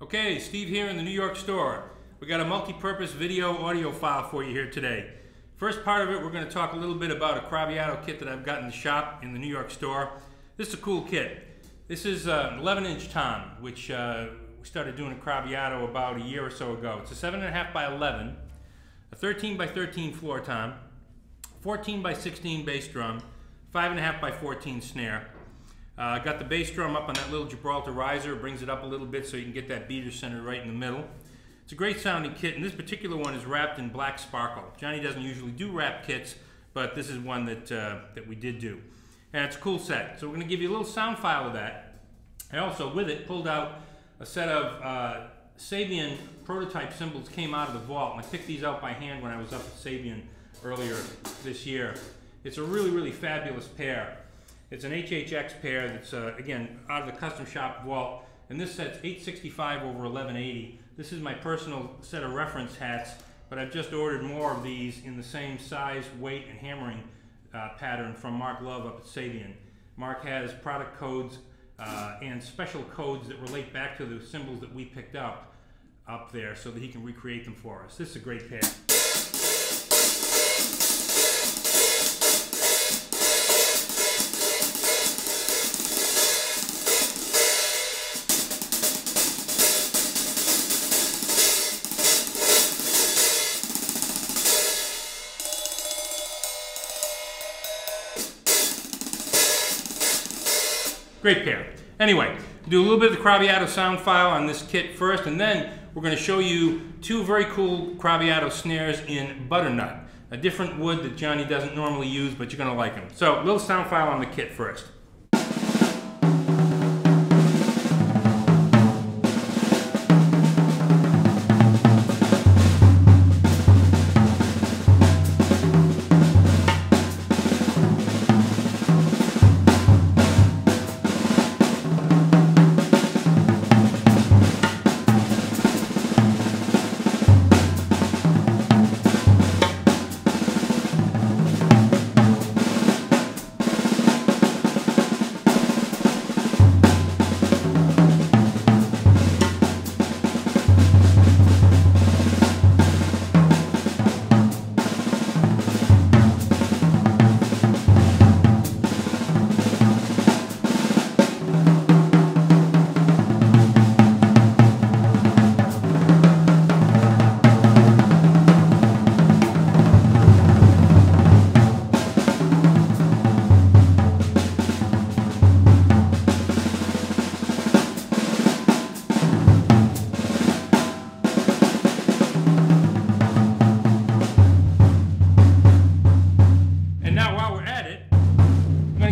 Okay, Steve here in the New York store. We got a multi-purpose video audio file for you here today. First part of it, we're going to talk a little bit about a Craviato kit that I've got in the shop in the New York store. This is a cool kit. This is an 11-inch tom, which we started doing at Craviato about a year or so ago. It's a 7.5 by 11, a 13 by 13 floor tom, 14 by 16 bass drum, 5.5 by 14 snare. Got the bass drum up on that little Gibraltar riser, brings it up a little bit so you can get that beater centered right in the middle. It's a great sounding kit, and this particular one is wrapped in black sparkle. Johnny doesn't usually do wrap kits, but this is one that we did do. And it's a cool set. So we're going to give you a little sound file of that. I also, with it, pulled out a set of Sabian prototype cymbals came out of the vault, and I picked these out by hand when I was up at Sabian earlier this year. It's a really, really fabulous pair. It's an HHX pair that's, again, out of the custom shop vault, and this set's 865 over 1180. This is my personal set of reference hats, but I've just ordered more of these in the same size, weight, and hammering pattern from Mark Love up at Sabian. Mark has product codes and special codes that relate back to the cymbals that we picked up there so that he can recreate them for us. This is a great pair. Great pair. Anyway, do a little bit of the Craviato sound file on this kit first, and then we're going to show you two very cool Craviato snares in butternut, a different wood that Johnny doesn't normally use, but you're going to like them. So, a little sound file on the kit first.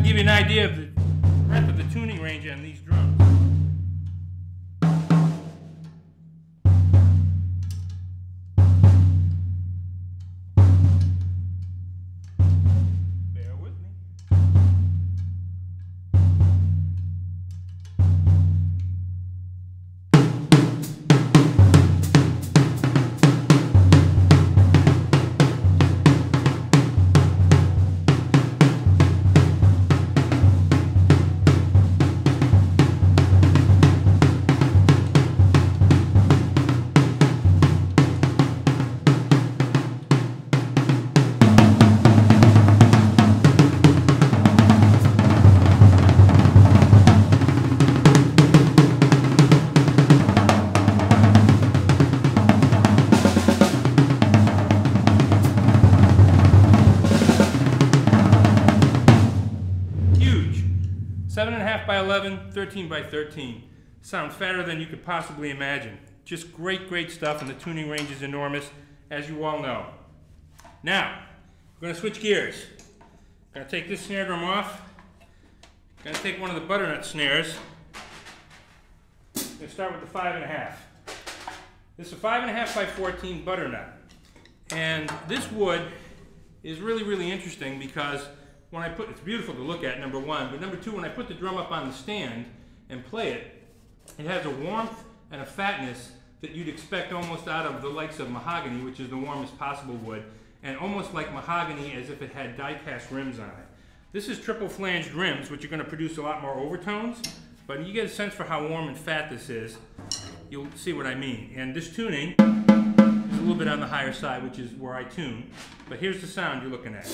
Give you an idea of the breadth of the tuning range on these drums. Bear with me. Huge. 7.5 by 11, 13 by 13. Sounds fatter than you could possibly imagine. Just great, great stuff, and the tuning range is enormous, as you all know. Now, we're going to switch gears. Going to take this snare drum off. Going to take one of the butternut snares. Going to start with the 5.5. This is a 5.5 by 14 butternut. And this wood is really, really interesting because when I put, it's beautiful to look at, number one, but number two, when I put the drum up on the stand and play it, it has a warmth and a fatness that you'd expect almost out of the likes of mahogany, which is the warmest possible wood, and almost like mahogany as if it had die-cast rims on it. This is triple flanged rims, which are going to produce a lot more overtones, but you get a sense for how warm and fat this is. you'll see what I mean. And this tuning is a little bit on the higher side, which is where I tune. But here's the sound you're looking at.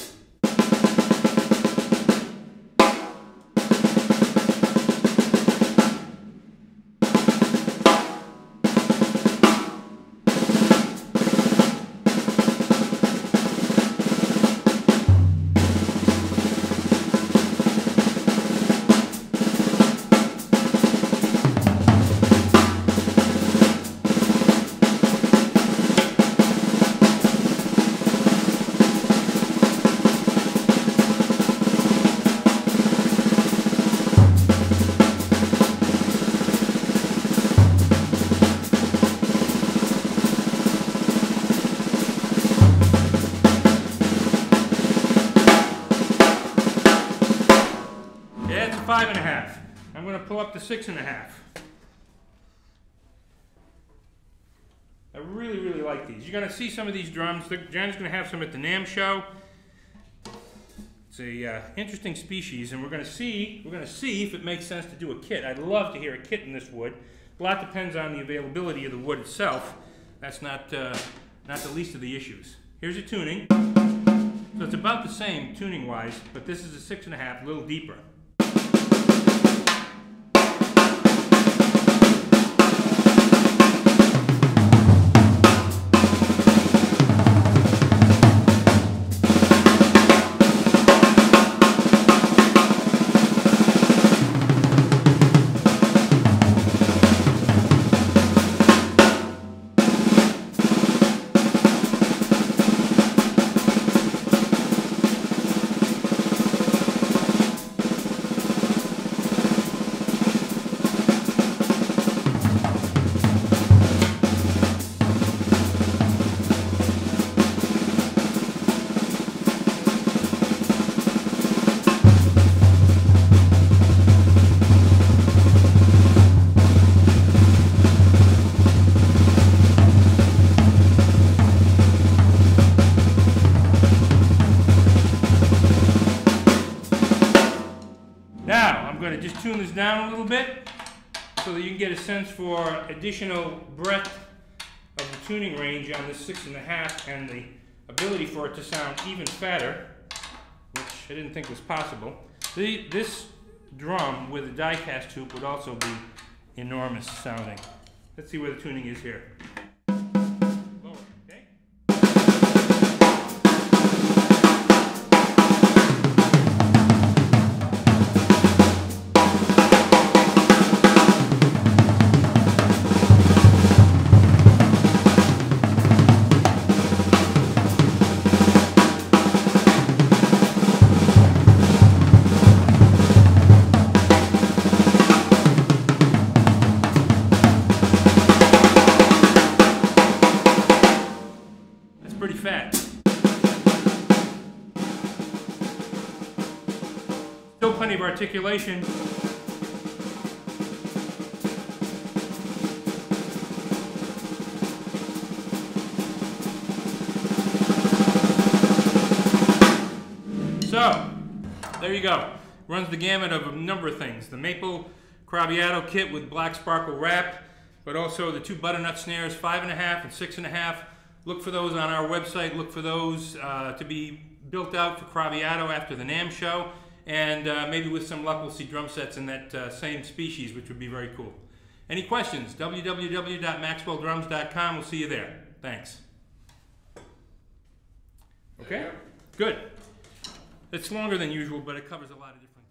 Yeah, it's a 5.5. I'm going to pull up to 6.5. I really, really like these. You're going to see some of these drums. John's going to have some at the NAMM show. It's a interesting species, and we're going to see if it makes sense to do a kit. I'd love to hear a kit in this wood. A lot depends on the availability of the wood itself. That's not the least of the issues. Here's a tuning. So it's about the same tuning-wise, but this is a 6.5, a little deeper. Now, I'm going to just tune this down a little bit so that you can get a sense for additional breadth of the tuning range on this 6.5 and the ability for it to sound even fatter, which I didn't think was possible. This drum with a die-cast tube would also be enormous sounding. Let's see where the tuning is here. Lower, okay? Pretty fat. Still plenty of articulation. So, there you go. Runs the gamut of a number of things. The maple Crabbiato kit with black sparkle wrap, but also the two butternut snares, 5.5 and 6.5. Look for those on our website. Look for those to be built out for Crabbiato after the NAMM show. And maybe with some luck we'll see drum sets in that same species, which would be very cool. Any questions? www.maxwelldrums.com. We'll see you there. Thanks. Okay? Good. It's longer than usual, but it covers a lot of different